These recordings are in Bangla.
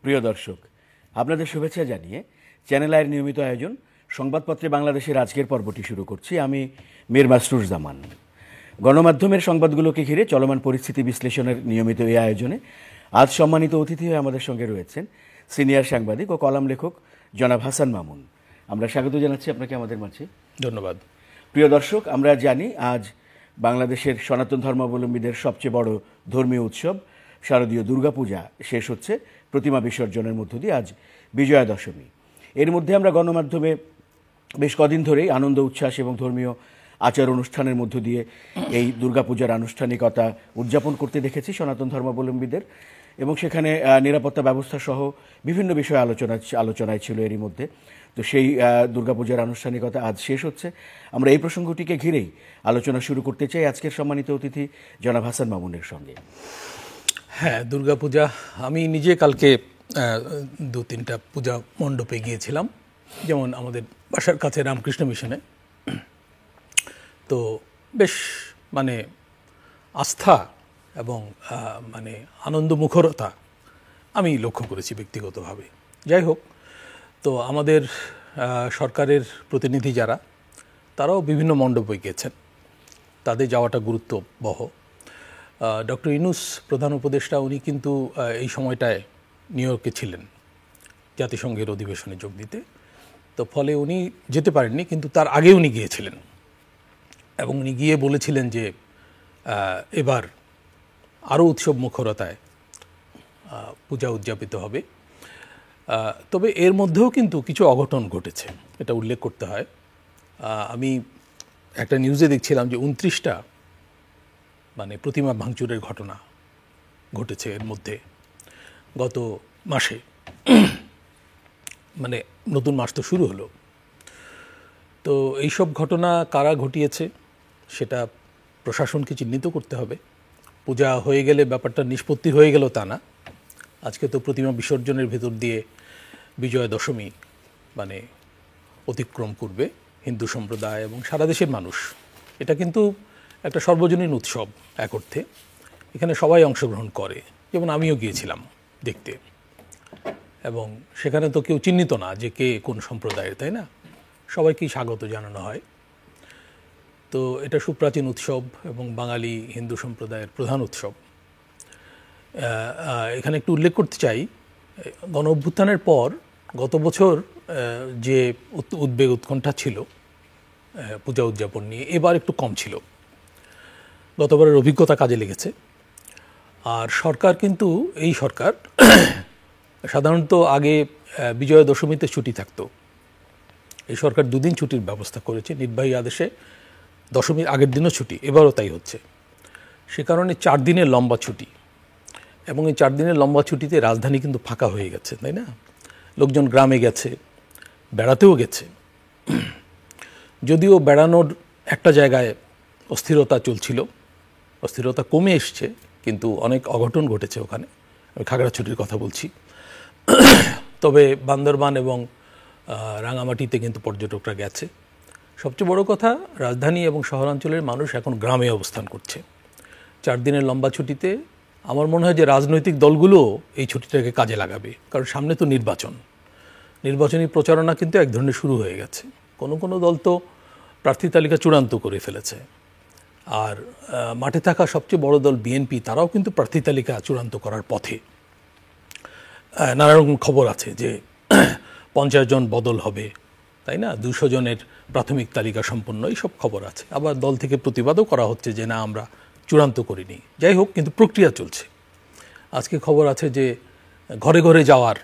প্রিয় দর্শক, আপনাদের শুভেচ্ছা জানিয়ে চ্যানেল আইয়ের নিয়মিত আয়োজন সংবাদপত্রে বাংলাদেশের আজকের পর্বটি শুরু করছি। আমি মীর মাসরুর জামান। গণমাধ্যমের সংবাদগুলোকে ঘিরে চলমান পরিস্থিতি বিশ্লেষণের নিয়মিত এই আয়োজনে আজ সম্মানিত অতিথি হয়ে আমাদের সঙ্গে রয়েছেন সিনিয়র সাংবাদিক ও কলাম লেখক জনাব হাসান মামুন। আমরা স্বাগত জানাচ্ছি আপনাকে আমাদের মাঝে। ধন্যবাদ। প্রিয় দর্শক, আমরা জানি আজ বাংলাদেশের সনাতন ধর্মাবলম্বীদের সবচেয়ে বড় ধর্মীয় উৎসব শারদীয় দুর্গাপূজা শেষ হচ্ছে প্রতিমা বিসর্জনের মধ্য দিয়ে আজ বিজয়া দশমী। এর মধ্যে আমরা গণমাধ্যমে বেশ কদিন ধরেই আনন্দ উচ্ছ্বাস এবং ধর্মীয় আচার অনুষ্ঠানের মধ্য দিয়ে এই দুর্গাপূজার আনুষ্ঠানিকতা উদযাপন করতে দেখেছি সনাতন ধর্মাবলম্বীদের, এবং সেখানে নিরাপত্তা ব্যবস্থা সহ বিভিন্ন বিষয় আলোচনায় ছিল এরই মধ্যে। তো সেই দুর্গাপূজার আনুষ্ঠানিকতা আজ শেষ হচ্ছে। আমরা এই প্রসঙ্গটিকে ঘিরেই আলোচনা শুরু করতে চাই আজকের সম্মানিত অতিথি জনাব হাসান মামুনের সঙ্গে। হ্যাঁ, দুর্গাপূজা আমি নিজে কালকে 2-3টা পূজা মণ্ডপে গিয়েছিলাম, যেমন আমাদের বাসার কাছে রামকৃষ্ণ মিশনে। তো বেশ আস্থা এবং আনন্দমুখরতা আমি লক্ষ্য করেছি ব্যক্তিগতভাবে। যাই হোক, তো আমাদের সরকারের প্রতিনিধি যারা, তারাও বিভিন্ন মণ্ডপে গিয়েছেন, তাদের যাওয়াটা গুরুত্ববহ। ডক্টর ইউনূস প্রধান উপদেষ্টা, উনি কিন্তু এই সময়টায় নিউ ইয়র্কে ছিলেন জাতিসংঘের অধিবেশনে যোগ দিতে। তো ফলে উনি যেতে পারেননি, কিন্তু তার আগে উনি গিয়েছিলেন এবং উনি গিয়ে বলেছিলেন যে এবার আরও উৎসব মুখরতায় পূজা উদযাপিত হবে। তবে এর মধ্যেও কিন্তু কিছু অঘটন ঘটেছে, এটা উল্লেখ করতে হয়। আমি একটা নিউজে দেখছিলাম যে 29টা প্রতিমা ভাঙচুরের ঘটনা ঘটেছে এর মধ্যে গত মাসে। নতুন মাস তো শুরু হলো। তো এইসব ঘটনা কারা ঘটিয়েছে সেটা প্রশাসনকে চিহ্নিত করতে হবে। পূজা হয়ে গেলে ব্যাপারটা নিষ্পত্তি হয়ে গেল তা না। আজকে তো প্রতিমা বিসর্জনের ভেতর দিয়ে বিজয়া দশমী অতিক্রম করবে হিন্দু সম্প্রদায় এবং সারা দেশের মানুষ। এটা কিন্তু একটা সর্বজনীন উৎসব এক অর্থে। এখানে সবাই অংশগ্রহণ করে, যেমন আমিও গিয়েছিলাম দেখতে, এবং সেখানে তো কেউ চিহ্নিত না যে কে কোন সম্প্রদায়ের, তাই না? সবাইকেই স্বাগত জানানো হয়। তো এটা সুপ্রাচীন উৎসব এবং বাঙালি হিন্দু সম্প্রদায়ের প্রধান উৎসব। এখানে একটু উল্লেখ করতে চাই, গণ অভ্যুত্থানের পর গত বছর যে উদ্বেগ উৎকণ্ঠা ছিল পূজা উদযাপন নিয়ে, এবার একটু কম ছিল। গতবারের অভিজ্ঞতা কাজে লেগেছে। আর সরকার কিন্তু, এই সরকার সাধারণত আগে বিজয়া দশমীতে ছুটি থাকতো, এই সরকার 2 দিন ছুটির ব্যবস্থা করেছে নির্বাহী আদেশে। দশমীর আগের দিনও ছুটি, এবারও তাই হচ্ছে। সে কারণে 4 দিনের লম্বা ছুটি, এবং এই 4 দিনের লম্বা ছুটিতে রাজধানী কিন্তু ফাঁকা হয়ে গেছে, তাই না? লোকজন গ্রামে গেছে, বেড়াতেও গেছে। যদিও বেড়ানোর একটা জায়গায় অস্থিরতা চলছিল, অস্থিরতা কমে এসছে, কিন্তু অনেক অঘটন ঘটেছে ওখানে। আমি খাগড়াছড়ির কথা বলছি। তবে বান্দরবান এবং রাঙামাটিতে কিন্তু পর্যটকরা গেছে। সবচেয়ে বড় কথা, রাজধানী এবং শহরাঞ্চলের মানুষ এখন গ্রামে অবস্থান করছে 4 দিনের লম্বা ছুটিতে। আমার মনে হয় যে রাজনৈতিক দলগুলো এই ছুটিটাকে কাজে লাগাবে, কারণ সামনে তো নির্বাচনী প্রচারণা কিন্তু এক ধরনের শুরু হয়ে গেছে। কোনো দল তো প্রার্থী তালিকা চূড়ান্ত করে ফেলেছে। আর মাঠে থাকা সবচেয়ে বড় দল বিএনপি, তারাও কিন্তু প্রার্থী তালিকা চূড়ান্ত করার পথে। নানা রকম খবর আছে যে 50 জন বদল হবে, তাই না? 200 জনের প্রাথমিক তালিকা সম্পন্ন, এইসব খবর আছে। আবার দল থেকে প্রতিবাদও করা হচ্ছে যে না, আমরা চূড়ান্ত করিনি। যাই হোক, কিন্তু প্রক্রিয়া চলছে। আজকে খবর আছে যে ঘরে ঘরে যাওয়ার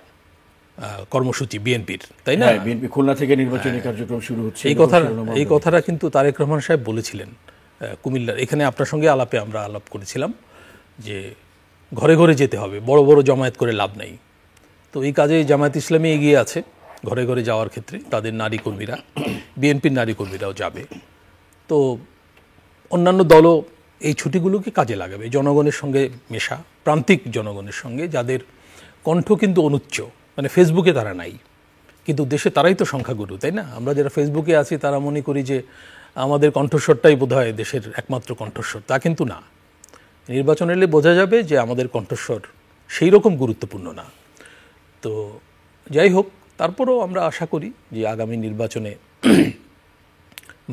কর্মসূচি বিএনপির, তাই না? বিএনপি খুলনা থেকে নির্বাচনী কার্যক্রম শুরু হচ্ছে। এই কথাটা কিন্তু তারেক রহমান সাহেব বলেছিলেন কুমিল্লার। এখানে আপনার সঙ্গে আমরা আলাপ করেছিলাম যে ঘরে ঘরে যেতে হবে, বড় বড় জমায়েত করে লাভ নেই। তো এই কাজে জামায়াত ইসলামী এগিয়ে আছে ঘরে ঘরে যাওয়ার ক্ষেত্রে। তাদের নারী কর্মীরা, বিএনপির নারী কর্মীরাও যাবে। তো অন্যান্য দলও এই ছুটিগুলোকে কাজে লাগাবে জনগণের সঙ্গে মেশা, প্রান্তিক জনগণের সঙ্গে, যাদের কণ্ঠ কিন্তু অনুচ্চ, ফেসবুকে তারা নাই, কিন্তু দেশে তারাই তো সংখ্যাগুরু, তাই না? আমরা যারা ফেসবুকে আছি তারা মনে করি যে আমাদের কণ্ঠস্বরটাই বোধহয় দেশের একমাত্র কণ্ঠস্বর। তা কিন্তু না। নির্বাচন এলে বোঝা যাবে যে আমাদের কণ্ঠস্বর সেই রকম গুরুত্বপূর্ণ না। তো যাই হোক, তারপরও আমরা আশা করি যে আগামী নির্বাচনে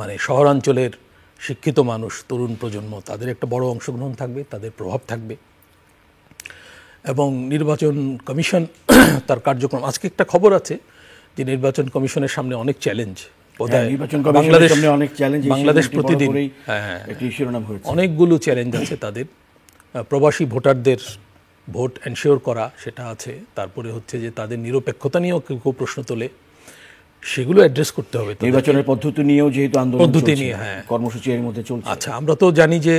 মানে শহরাঞ্চলের শিক্ষিত মানুষ, তরুণ প্রজন্ম, তাদের একটা বড় অংশগ্রহণ থাকবে, তাদের প্রভাব থাকবে। এবং নির্বাচন কমিশন তার কার্যক্রম, আজকে একটা খবর আছে যে নির্বাচন কমিশনের সামনে অনেক চ্যালেঞ্জ, বাংলাদেশ প্রতিদিন অনেকগুলো চ্যালেঞ্জ আছে তাদের। প্রবাসী ভোটারদের ভোট এনশিওর করা, সেটা আছে। তারপরে হচ্ছে যে তাদের নিরপেক্ষতা নিয়েও কেউ প্রশ্ন তোলে, সেগুলো অ্যাড্রেস করতে হবে। নির্বাচনের পদ্ধতি নিয়েও যেহেতু আন্দোলন চলছে, কর্মসূচি এর মধ্যে চলছে। আচ্ছা, আমরা তো জানি যে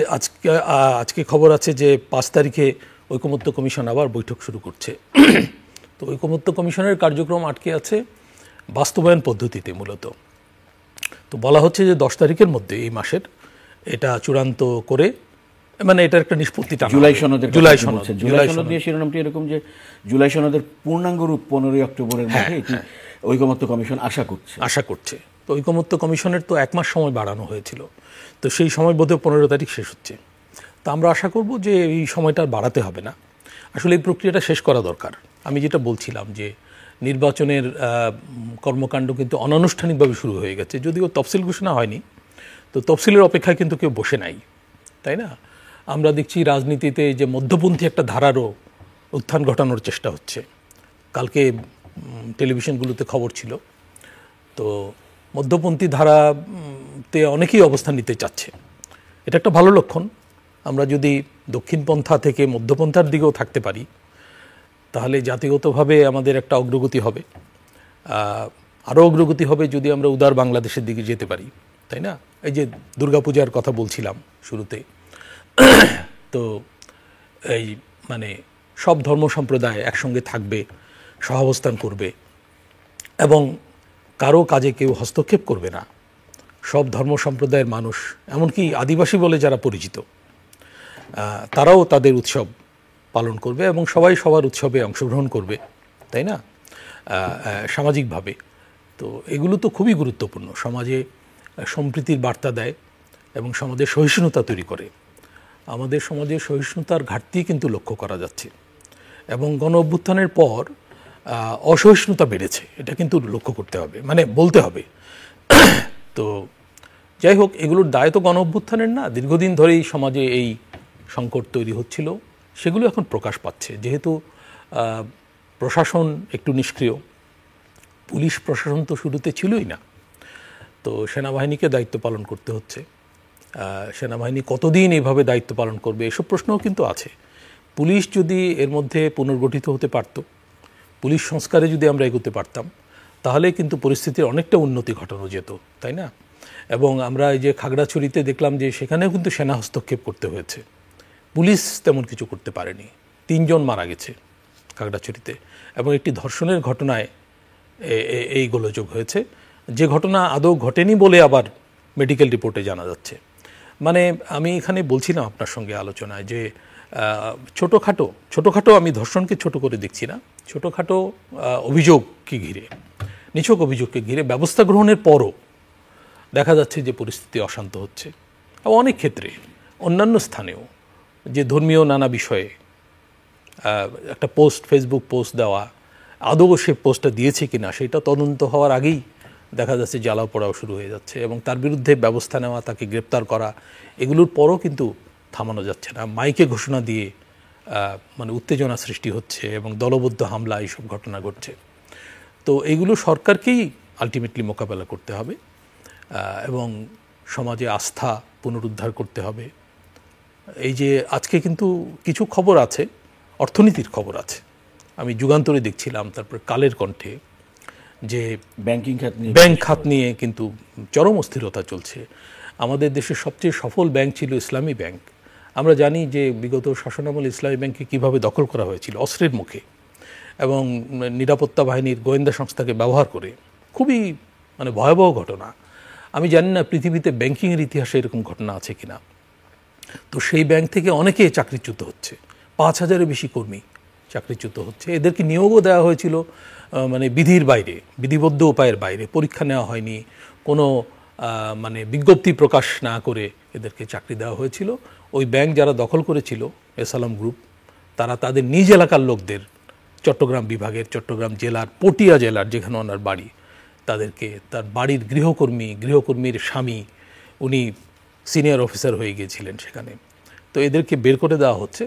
আজকে খবর আছে যে 5 তারিখে ঐকমত্য কমিশন আবার বৈঠক শুরু করছে। তো ঐকমত্য কমিশনের কার্যক্রম আটকে আছে বাস্তবায়ন পদ্ধতিতে মূলত। তো বলা হচ্ছে যে 10 তারিখের মধ্যে, এই মাসের, এটা চূড়ান্ত করে, মানে এটার একটা নিষ্পত্তি জুলাই সনদ দিয়ে শিরোনামটি এরকম যে জুলাই সনদের পূর্ণাঙ্গ রূপ 15 অক্টোবরের মধ্যে এটি ঐকমত্য কমিশন আশা করছে। তো ঐকমত্য কমিশনের তো 1 মাস সময় বাড়ানো হয়েছিল, তো সেই সময় বোধহয় 15 তারিখ শেষ হচ্ছে। তো আমরা আশা করব যে এই সময়টা বাড়াতে হবে না, আসলে এই প্রক্রিয়াটা শেষ করা দরকার। আমি যেটা বলছিলাম যে নির্বাচনের কর্মকাণ্ড কিন্তু অনানুষ্ঠানিকভাবে শুরু হয়ে গেছে, যদিও তফসিল ঘোষণা হয়নি। তো তফসিলের অপেক্ষায় কিন্তু কেউ বসে নাই, তাই না? আমরা দেখছি রাজনীতিতে যে মধ্যপন্থী একটা ধারারও উত্থান ঘটানোর চেষ্টা হচ্ছে। কালকে টেলিভিশনগুলোতে খবর ছিল, তো মধ্যপন্থী ধারাতে অনেকেই অবস্থান নিতে চাচ্ছে। এটা একটা ভালো লক্ষণ। আমরা যদি দক্ষিণপন্থা থেকে মধ্যপন্থার দিকেও থাকতে পারি, তাহলে জাতিগতভাবে আমাদের একটা অগ্রগতি হবে। আরও অগ্রগতি হবে যদি আমরা উদার বাংলাদেশের দিকে যেতে পারি, তাই না? এই যে দুর্গাপূজার কথা বলছিলাম শুরুতে, তো এই মানে সব ধর্ম সম্প্রদায় একসঙ্গে থাকবে, সহাবস্থান করবে, এবং কারো কাজে কেউ হস্তক্ষেপ করবে না। সব ধর্ম সম্প্রদায়ের মানুষ, এমনকি আদিবাসী বলে যারা পরিচিত, তারাও তাদের উৎসব পালন করবে এবং সবাই সবার উৎসবে অংশগ্রহণ করবে, তাই না? সামাজিকভাবে। তো এগুলো তো খুবই গুরুত্বপূর্ণ, সমাজে সম্প্রীতির বার্তা দেয় এবং সমাজে সহিষ্ণুতা তৈরি করে। আমাদের সমাজে সহিষ্ণুতার ঘাটতি কিন্তু লক্ষ্য করা যাচ্ছে, এবং গণ অভ্যুত্থানের পর অসহিষ্ণুতা বেড়েছে, এটা কিন্তু লক্ষ্য করতে হবে, মানে বলতে হবে। তো যাই হোক, এগুলোর দায় তো গণ অভ্যুত্থানের না, দীর্ঘদিন ধরেই সমাজে এই সংকট তৈরি হচ্ছিল, সেগুলো এখন প্রকাশ পাচ্ছে। যেহেতু প্রশাসন একটু নিষ্ক্রিয়, পুলিশ প্রশাসন তো শুরুতে ছিলই না, তো সেনাবাহিনীকে দায়িত্ব পালন করতে হচ্ছে। সেনাবাহিনী কতদিন এইভাবে দায়িত্ব পালন করবে, এসব প্রশ্নও কিন্তু আছে। পুলিশ যদি এর মধ্যে পুনর্গঠিত হতে পারত, পুলিশ সংস্কারে যদি আমরা এগোতে পারতাম, তাহলে কিন্তু পরিস্থিতির অনেকটা উন্নতি ঘটানো যেত, তাই না? এবং আমরা এই যে খাগড়াছড়িতে দেখলাম যে সেখানেও কিন্তু সেনা হস্তক্ষেপ করতে হয়েছে, পুলিশ তেমন কিছু করতে পারেনি। 3 জন মারা গেছে খাগড়াছড়িতে, এবং একটি ধর্ষণের ঘটনায় এই গোলযোগ হয়েছে, যে ঘটনা আদৌ ঘটেনি বলে আবার মেডিকেল রিপোর্টে জানা যাচ্ছে। মানে আমি এখানে বলছিলাম আপনার সঙ্গে আলোচনায় যে ছোটোখাটো, আমি ধর্ষণকে ছোট করে দেখছি না, ছোটোখাটো অভিযোগকে ঘিরে, নিছক অভিযোগকে ঘিরে ব্যবস্থা গ্রহণের পরও দেখা যাচ্ছে যে পরিস্থিতি অশান্ত হচ্ছে। এবং অনেক ক্ষেত্রে অন্যান্য স্থানেও যে ধর্মীয় নানা বিষয়ে একটা ফেসবুক পোস্ট দেওয়া, আদৌ সে পোস্টটা দিয়েছে কিনা সেটা তদন্ত হওয়ার আগেই দেখা যাচ্ছে জ্বালাও পোড়াও শুরু হয়ে যাচ্ছে, এবং তার বিরুদ্ধে ব্যবস্থা নেওয়া, তাকে গ্রেপ্তার করা, এগুলোর পরও কিন্তু থামানো যাচ্ছে না। মাইকে ঘোষণা দিয়ে মানে উত্তেজনা সৃষ্টি হচ্ছে এবং দলবদ্ধ হামলা, এইসব ঘটনা ঘটছে। তো এগুলো সরকারকেই আলটিমেটলি মোকাবেলা করতে হবে, এবং সমাজে আস্থা পুনরুদ্ধার করতে হবে। এই যে আজকে কিন্তু কিছু খবর আছে, অর্থনীতির খবর আছে, আমি যুগান্তরে দেখছিলাম, তারপর কালের কণ্ঠে, যে ব্যাংক খাত নিয়ে কিন্তু চরম অস্থিরতা চলছে। আমাদের দেশের সবচেয়ে সফল ব্যাংক ছিল ইসলামী ব্যাংক। আমরা জানি যে বিগত শাসনামলে ইসলামী ব্যাংককে কীভাবে দখল করা হয়েছিল অস্ত্রের মুখে, এবং নিরাপত্তা বাহিনীর গোয়েন্দা সংস্থাকে ব্যবহার করে। খুবই মানে ভয়াবহ ঘটনা। আমি জানি না পৃথিবীতে ব্যাংকিংয়ের ইতিহাসে এরকম ঘটনা আছে কিনা। তো সেই ব্যাংক থেকে অনেকে চাকরিচ্যুত হচ্ছে, 5,000-এর বেশি কর্মী চাকরিচ্যুত হচ্ছে। এদেরকে নিয়োগও দেওয়া হয়েছিল মানে বিধির বাইরে, বিধিবদ্ধ উপায়ের বাইরে, পরীক্ষা নেওয়া হয়নি, কোনো মানে বিজ্ঞপ্তি প্রকাশ না করে এদেরকে চাকরি দেওয়া হয়েছিল। ওই ব্যাংক যারা দখল করেছিল, এসালাম গ্রুপ, তারা তাদের নিজ এলাকার লোকদের চট্টগ্রাম বিভাগের, চট্টগ্রাম জেলার, পটিয়া জেলার যেখানে ওনার বাড়ি, তাদেরকে তার বাড়ির গৃহকর্মীর স্বামী, উনি সিনিয়র অফিসার হয়ে গিয়েছিলেন সেখানে, তো এদেরকে বের করে দেওয়া হচ্ছে।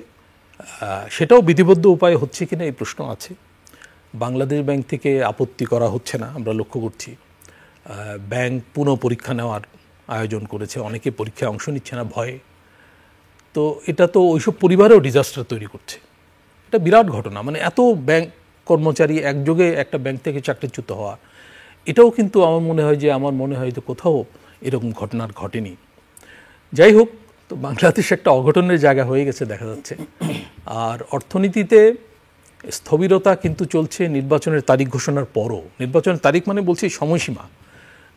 সেটাও বিধিবদ্ধ উপায়ে হচ্ছে কিনা এই প্রশ্ন আছে। বাংলাদেশ ব্যাংক থেকে আপত্তি করা হচ্ছে না, আমরা লক্ষ্য করছি। ব্যাংক পুনঃ পরীক্ষা নেওয়ার আয়োজন করেছে, অনেকে পরীক্ষায় অংশ নিচ্ছে না ভয়ে। তো এটা তো ওইসব পরিবারেও ডিজাস্টার তৈরি করছে। এটা বিরাট ঘটনা, মানে এত ব্যাংক কর্মচারী একযোগে একটা ব্যাংক থেকে চাকরিচ্যুত হওয়া, এটাও কিন্তু আমার মনে হয় যে কোথাও এরকম ঘটনা ঘটেনি। যাই হোক, তো বাংলাদেশ একটা অঘটনের জায়গা হয়ে গেছে দেখা যাচ্ছে। আর অর্থনীতিতে স্থবিরতা কিন্তু চলছে নির্বাচনের তারিখ ঘোষণার পরও। নির্বাচনের তারিখ মানে বলছি সময়সীমা,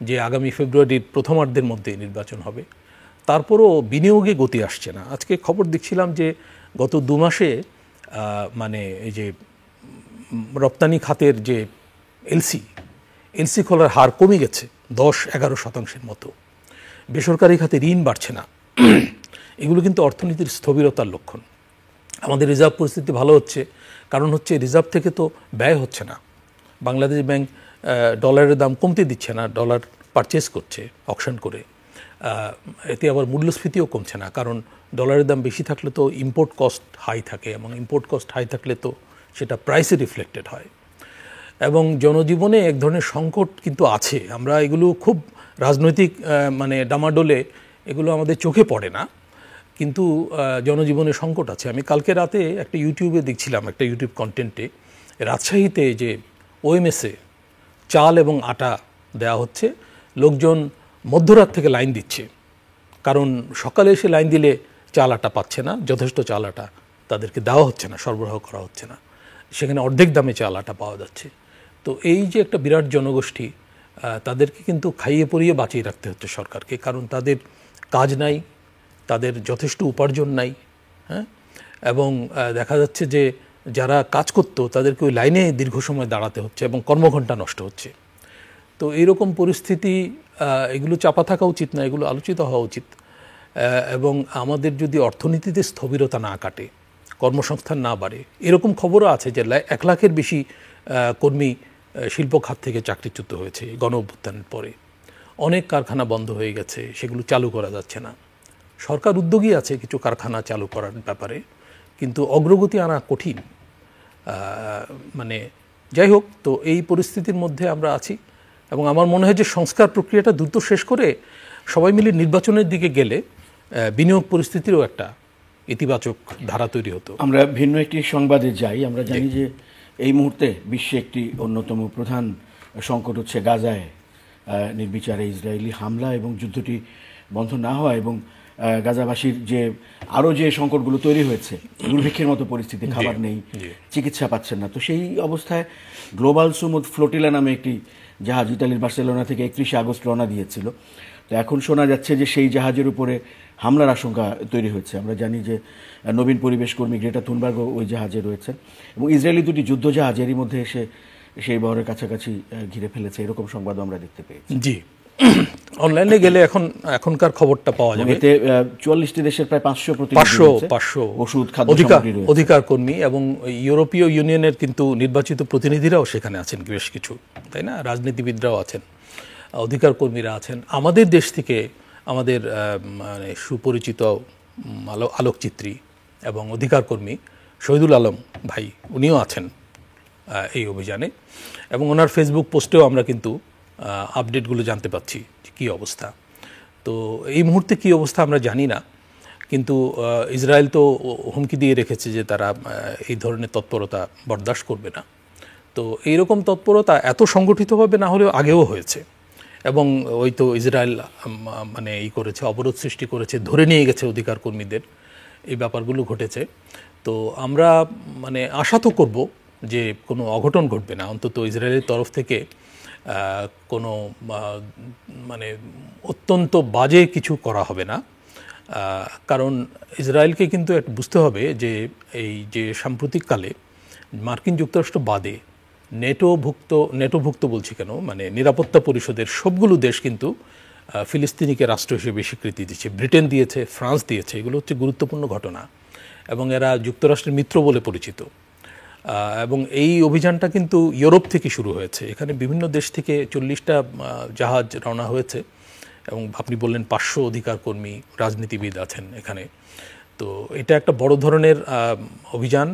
যে আগামী ফেব্রুয়ারির প্রথমার্ধের মধ্যে নির্বাচন হবে, তারপরও বিনিয়োগে গতি আসছে না। আজকে খবর দেখছিলাম যে গত 2 মাসে মানে এই যে রপ্তানি খাতের যে এলসি খোলার হার কমে গেছে 10-11% মতো। বেসরকারি খাতে ঋণ বাড়ছে না। এগুলো কিন্তু অর্থনীতির স্থবিরতার লক্ষণ। আমাদের রিজার্ভ পরিস্থিতি ভালো হচ্ছে, কারণ হচ্ছে রিজার্ভ থেকে তো ব্যয় হচ্ছে না। বাংলাদেশ ব্যাংক ডলারের দাম কমতে দিচ্ছে না, ডলার পারচেস করছে অকশন করে। এতে আবার মূল্যস্ফীতিও কমছে না, কারণ ডলারের দাম বেশি থাকলে তো ইম্পোর্ট কস্ট হাই থাকে, এবং ইম্পোর্ট কস্ট হাই থাকলে তো সেটা প্রাইসে রিফ্লেক্টেড হয়। এবং জনজীবনে এক ধরনের সংকট কিন্তু আছে। আমরা এগুলো খুব রাজনৈতিক মানে ডামাডোলে এগুলো আমাদের চোখে পড়ে না, কিন্তু জনজীবনে সংকট আছে। আমি কালকে রাতে একটা ইউটিউবে দেখছিলাম, একটা ইউটিউব কন্টেন্টে রাজশাহীতে যে ওএমএসে চাল এবং আটা দেওয়া হচ্ছে, লোকজন মধ্যরাত থেকে লাইন দিচ্ছে, কারণ সকালে এসে লাইন দিলে চাল আটা পাচ্ছে না, যথেষ্ট চাল আটা তাদেরকে দেওয়া হচ্ছে না, সরবরাহ করা হচ্ছে না। সেখানে অর্ধেক দামে চাল আটা পাওয়া যাচ্ছে। তো এই যে একটা বিরাট জনগোষ্ঠী, তাদেরকে কিন্তু খাইয়ে পরিয়ে বাঁচিয়ে রাখতে হচ্ছে সরকারকে, কারণ তাদের কাজ নাই, তাদের যথেষ্ট উপার্জন নাই। হ্যাঁ, এবং দেখা যাচ্ছে যে যারা কাজ করতো তাদেরকে ওই লাইনে দীর্ঘ সময় দাঁড়াতে হচ্ছে এবং কর্মঘণ্টা নষ্ট হচ্ছে। তো এইরকম পরিস্থিতি, এগুলো চাপা থাকা উচিত না, এগুলো আলোচিত হওয়া উচিত। এবং আমাদের যদি অর্থনীতিতে স্থবিরতা না কাটে, কর্মসংস্থান না বাড়ে, এরকম খবরও আছে যে 1 লাখের বেশি কর্মী শিল্প খাত থেকে চাকরিচ্যুত হয়েছে গণ অভ্যুত্থানের পরে। অনেক কারখানা বন্ধ হয়ে গেছে, সেগুলো চালু করা যাচ্ছে না। সরকার উদ্যোগী আছে কিছু কারখানা চালু করার ব্যাপারে, কিন্তু অগ্রগতি আনা কঠিন। মানে যাই হোক, তো এই পরিস্থিতির মধ্যে আমরা আছি, এবং আমার মনে হয় যে সংস্কার প্রক্রিয়াটা দ্রুত শেষ করে সবাই মিলে নির্বাচনের দিকে গেলে বিনিয়োগ পরিস্থিতিরও একটা ইতিবাচক ধারা তৈরি হতো। আমরা ভিন্ন একটি সংবাদে যাই। আমরা জানি যে এই মুহূর্তে বিশ্বে একটি অন্যতম প্রধান সংকট হচ্ছে গাজায় নির্বিচারে ইসরায়েলি হামলা এবং যুদ্ধটি বন্ধ না হওয়া, এবং গাজাবাসীর যে আরও যে সংকটগুলো তৈরি হয়েছে, দুর্ভিক্ষের মতো পরিস্থিতি, খাবার নেই, চিকিৎসা পাচ্ছেন না। তো সেই অবস্থায় গ্লোবাল সুমুদ ফ্লোটিলা নামে একটি জাহাজ ইতালির বার্সেলোনা থেকে 31 আগস্ট রওনা দিয়েছিল। তো এখন শোনা যাচ্ছে যে সেই জাহাজের উপরে হামলার আশঙ্কা তৈরি হয়েছে। আমরা জানি যে নবীন পরিবেশ কর্মী গ্রেটা থুনবার্গও ওই জাহাজে রয়েছেন, এবং ইসরায়েলি 2টি যুদ্ধজাহাজ এরই মধ্যে এসে সেই বহরের কাছাকাছি ঘিরে ফেলেছে, এরকম সংবাদও আমরা দেখতে পেয়েছি। জি, অনলাইনে গেলে এখনকার খবরটা পাওয়া যাবে। এতে 44টি দেশের প্রায় 500 ওষুধ, খাদ্য সামগ্রী রয়েছে। অধিকার কর্মী এবং ইউরোপীয় ইউনিয়নের কিন্তু নির্বাচিত প্রতিনিধিরাও সেখানে আছেন বেশ কিছু, তাই না? রাজনীতিবিদরাও আছেন, অধিকার কর্মীরা আছেন। আমাদের দেশ থেকে আমাদের মানে সুপরিচিত আলোকচিত্রী এবং অধিকার কর্মী শহীদুল আলম ভাই, উনিও আছেন এই অভিযানে, এবং ওনার ফেসবুক পোস্টেও আমরা কিন্তু আপডেটগুলো জানতে পাচ্ছি কী অবস্থা। তো এই মুহূর্তে কী অবস্থা আমরা জানি না, কিন্তু ইসরায়েল তো হুমকি দিয়ে রেখেছে যে তারা এই ধরনের তৎপরতা বরদাস্ত করবে না। তো এইরকম তৎপরতা এত সংগঠিতভাবে না হলেও আগেও হয়েছে, এবং ওই তো ইসরায়েল মানে করেছে, অবরোধ সৃষ্টি করেছে, ধরে নিয়ে গেছে অধিকার কর্মীদের, এই ব্যাপারগুলো ঘটেছে। তো আমরা মানে আশা তো করব যে কোনো অঘটন ঘটবে না, অন্তত ইসরায়েলের তরফ থেকে কোনো মানে অত্যন্ত বাজে কিছু করা হবে না। কারণ ইসরায়েলকে কিন্তু বুঝতে হবে যে এই যে সাম্প্রতিককালে মার্কিন যুক্তরাষ্ট্র বাদে নেটোভুক্ত বলছি কেন, মানে নিরাপত্তা পরিষদের সবগুলো দেশ কিন্তু ফিলিস্তিনিকে রাষ্ট্র হিসেবে স্বীকৃতি দিচ্ছে। ব্রিটেন দিয়েছে, ফ্রান্স দিয়েছে। এগুলো হচ্ছে গুরুত্বপূর্ণ ঘটনা, এবং এরা যুক্তরাষ্ট্রের মিত্র বলে পরিচিত। এবং এই অভিযানটা কিন্তু ইউরোপ থেকে শুরু হয়েছে। এখানে বিভিন্ন দেশ থেকে 40টা জাহাজ রওনা হয়েছে এবং আপনি বললেন 500 অধিকার কর্মী রাজনীতিবিদ আছেন এখানে। তো এটা একটা বড় ধরনের অভিযান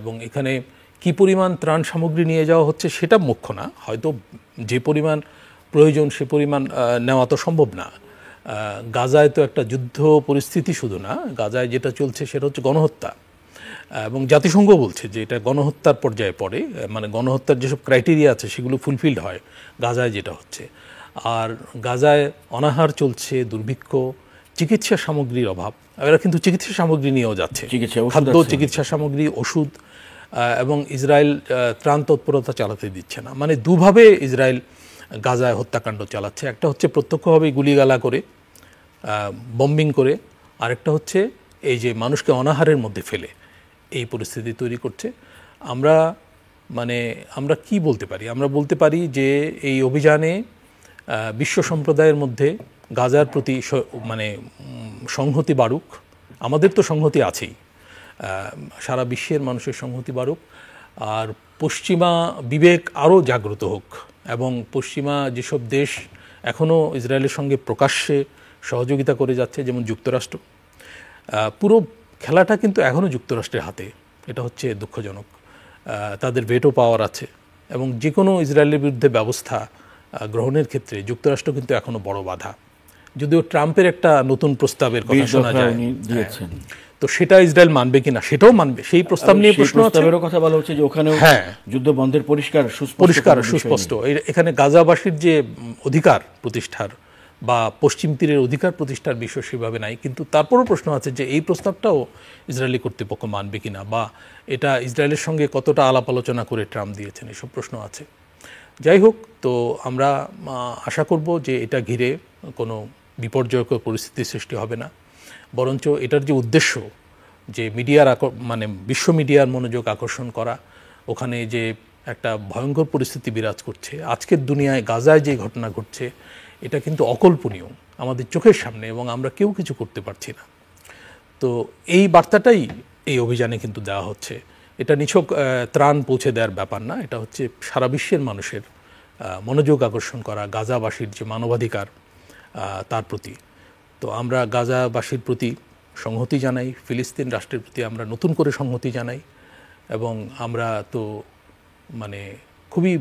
এবং এখানে কি পরিমাণ ত্রাণ সামগ্রী নিয়ে যাওয়া হচ্ছে সেটা মুখ্য না, হয়তো যে পরিমাণ প্রয়োজন সে পরিমাণ নেওয়া তো সম্ভব না। গাজায় তো একটা যুদ্ধ পরিস্থিতি শুধু না, গাজায় যেটা চলছে সেটা হচ্ছে গণহত্যা, এবং জাতিসংঘ বলছে যে এটা গণহত্যার পর্যায়ে পড়ে, মানে গণহত্যার যেসব ক্রাইটেরিয়া আছে সেগুলো ফুলফিলড হয় গাজায় যেটা হচ্ছে। আর গাজায় অনাহার চলছে, দুর্ভিক্ষ, চিকিৎসা সামগ্রীর অভাব। এরা কিন্তু চিকিৎসা সামগ্রী নিয়েও যাচ্ছে, খাদ্য, চিকিৎসা সামগ্রী, ওষুধ, এবং ইসরায়েল ত্রাণ তৎপরতা চালাতে দিচ্ছে না। মানে দুভাবে ইসরায়েল গাজায় হত্যাকাণ্ড চালাচ্ছে। একটা হচ্ছে প্রত্যক্ষভাবে গুলিগালা করে, বম্বিং করে, আরেকটা হচ্ছে এই যে মানুষকে অনাহারের মধ্যে ফেলে এই পরিস্থিতি তৈরি করছে। আমরা কি বলতে পারি? আমরা বলতে পারি যে এই অভিযানে বিশ্ব সম্প্রদায়ের মধ্যে গাজার প্রতি মানে সংহতি বাড়ুক। আমাদের তো সংহতি আছেই, সারা বিশ্বের মানুষের সংহতি বাড়ুক, আর পশ্চিমা বিবেক আরও জাগ্রত হোক, এবং পশ্চিমা যেসব দেশ এখনও ইসরায়েলের সঙ্গে প্রকাশ্যে সহযোগিতা করে যাচ্ছে, যেমন যুক্তরাষ্ট্র, পুরো খেলাটা কিন্তু এখনও যুক্তরাষ্ট্রের হাতে। এটা হচ্ছে দুঃখজনক। তাদের ভেটো পাওয়ার আছে, এবং যে কোনো ইসরায়েলের বিরুদ্ধে ব্যবস্থা গ্রহণের ক্ষেত্রে যুক্তরাষ্ট্র কিন্তু এখনও বড় বাধা। যদিও ট্রাম্পের একটা নতুন প্রস্তাবের কথা শোনা যায়, তো সেটা ইসরায়েল মানবে কিনা সেটাও মানবে, সেই প্রস্তাব নিয়ে প্রশ্ন আছে। কথা বলা হচ্ছে যে ওখানেও যুদ্ধ বন্ধের পরিষ্কার সুস্পষ্ট। এখানে গাজাবাসীর যে অধিকার প্রতিষ্ঠার বা পশ্চিম তীরের অধিকার প্রতিষ্ঠার বিষয় সেভাবে নাই, কিন্তু তারপরও প্রশ্ন আছে যে এই প্রস্তাবটাও ইসরায়েলি কর্তৃপক্ষ মানবে কিনা, বা এটা ইসরায়েলের সঙ্গে কতটা আলাপ আলোচনা করে ট্রাম্প দিয়েছেন, এসব প্রশ্ন আছে। যাই হোক, তো আমরা আশা করব যে এটা ঘিরে কোনো বিপর্যয়কর পরিস্থিতির সৃষ্টি হবে না, বরঞ্চ এটার যে উদ্দেশ্য যে মিডিয়ার মানে বিশ্ব মিডিয়ার মনোযোগ আকর্ষণ করা, ওখানে যে একটা ভয়ঙ্কর পরিস্থিতি বিরাজ করছে আজকের দুনিয়ায়, গাজায় যে ঘটনা ঘটছে এটা কিন্তু অকল্পনীয় আমাদের চোখের সামনে, এবং আমরা কেউ কিছু করতে পারছি না। তো এই বার্তাটাই এই অভিযানে কিন্তু দেওয়া হচ্ছে। এটা নিছক ত্রাণ পৌঁছে দেওয়ার ব্যাপার না, এটা হচ্ছে সারা বিশ্বের মানুষের মনোযোগ আকর্ষণ করা গাজাবাসীর যে মানবাধিকার তার প্রতি। তো আমরা গাজাবাসীর প্রতি সংহতি জানাই, ফিলিস্তিন রাষ্ট্রের প্রতি আমরা নতুন করে সংহতি জানাই, এবং আমরা তো মানে খুবই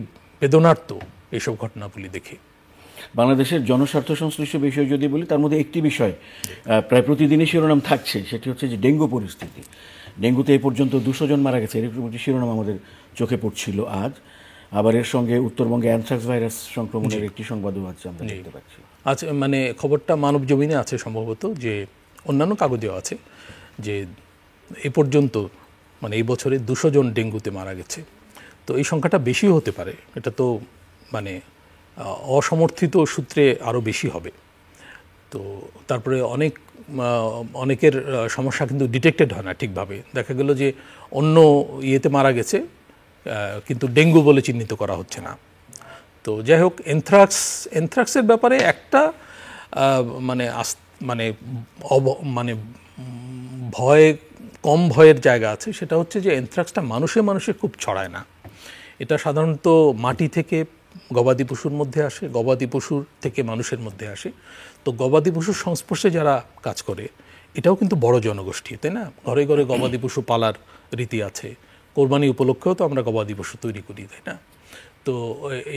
বেদনার্ত এইসব ঘটনাগুলি দেখে। বাংলাদেশের জনস্বার্থ সংশ্লিষ্ট বিষয় যদি বলি, তার মধ্যে একটি বিষয় প্রায় প্রতিদিনই শিরোনাম থাকছে, সেটি হচ্ছে যে ডেঙ্গু পরিস্থিতি। ডেঙ্গুতে এই পর্যন্ত 200 জন মারা গেছে, এরকম একটি শিরোনাম আমাদের চোখে পড়ছিল আজ। আবার এর সঙ্গে উত্তরবঙ্গে অ্যানথ্রাক্স ভাইরাস সংক্রমণের একটি সংবাদও আছে আমরা দেখতে পাচ্ছি। আচ্ছা, মানে খবরটা মানব জমিনে আছে সম্ভবত, যে অন্যান্য কাগজেও আছে যে এ পর্যন্ত মানে এই বছরে 200 জন ডেঙ্গুতে মারা গেছে। তো এই সংখ্যাটা বেশিও হতে পারে, এটা তো মানে অসমর্থিত সূত্রে আরও বেশি হবে। তো তারপরে অনেকের সমস্যা কিন্তু ডিটেক্টেড হয় না ঠিকভাবে, দেখা গেল যে অন্য ইয়েতে মারা গেছে কিন্তু ডেঙ্গু বলে চিহ্নিত করা হচ্ছে না। তো যাই হোক, এনথ্রাক্সের ব্যাপারে একটা মানে মানে কম ভয়ের জায়গা আছে, সেটা হচ্ছে যে এনথ্রাক্সটা মানুষে খুব ছড়ায় না। এটা সাধারণত মাটি থেকে গবাদি পশুর মধ্যে আসে, গবাদি পশুর থেকে মানুষের মধ্যে আসে। তো গবাদি পশুর সংস্পর্শে যারা কাজ করে এটাও কিন্তু বড় জনগোষ্ঠী, তাই না? ঘরে ঘরে গবাদি পশু পালার রীতি আছে, কোরবানি উপলক্ষেও তো আমরা গবাদি পশু তৈরি করি, তাই না? তো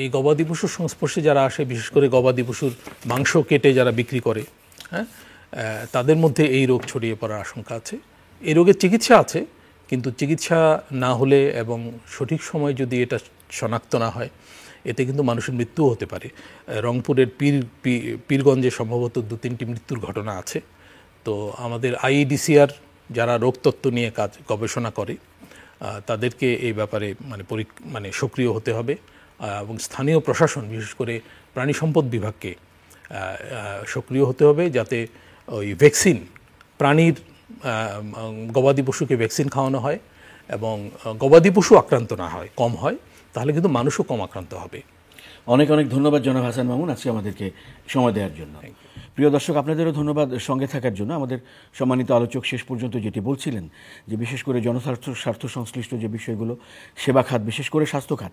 এই গবাদি পশুর সংস্পর্শে যারা আসে, বিশেষ করে গবাদি পশুর মাংস কেটে যারা বিক্রি করে, হ্যাঁ, তাদের মধ্যে এই রোগ ছড়িয়ে পড়ার আশঙ্কা আছে। এই রোগের চিকিৎসা আছে, কিন্তু চিকিৎসা না হলে এবং সঠিক সময় যদি এটা শনাক্ত না হয়, এতে কিন্তু মানুষের মৃত্যুও হতে পারে। রংপুরের পীরগঞ্জে সম্ভবত 2-3টি মৃত্যুর ঘটনা আছে। তো আমাদের আইইডিসিআর যারা রোগতত্ত্ব নিয়ে গবেষণা করে তাদেরকে এই ব্যাপারে মানে সক্রিয় হতে হবে, এবং স্থানীয় প্রশাসন বিশেষ করে প্রাণী সম্পদ বিভাগকে সক্রিয় হতে হবে, যাতে ওই ভ্যাকসিন প্রাণীর গবাদি পশুকে ভ্যাকসিন খাওয়ানো হয় এবং গবাদি পশু আক্রান্ত না হয়, কম হয়, তাহলে কিন্তু মানুষও কম আক্রান্ত হবে। অনেক অনেক ধন্যবাদ জনাব হাসান মামুন আজকে আমাদেরকে সময় দেওয়ার জন্য। প্রিয় দর্শক, আপনাদেরও ধন্যবাদ সঙ্গে থাকার জন্য। আমাদের সম্মানিত আলোচক শেষ পর্যন্ত যেটি বলছিলেন যে বিশেষ করে স্বার্থ সংশ্লিষ্ট যে বিষয়গুলো, সেবা খাত, বিশেষ করে স্বাস্থ্য খাত,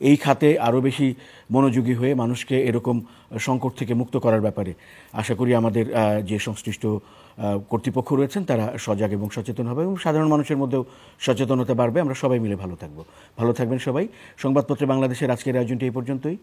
এই খাতে আরও বেশি মনোযোগী হয়ে মানুষকে এরকম সংকট থেকে মুক্ত করার ব্যাপারে আশা করি আমাদের যে সংশ্লিষ্ট কর্তৃপক্ষ রয়েছেন তারা সজাগ এবং সচেতন হবে এবং সাধারণ মানুষের মধ্যেও সচেতনতা বাড়বে। আমরা সবাই মিলে ভালো থাকবো। ভালো থাকবেন সবাই। সংবাদপত্রে বাংলাদেশের আজকের আয়োজনটি এই পর্যন্তই।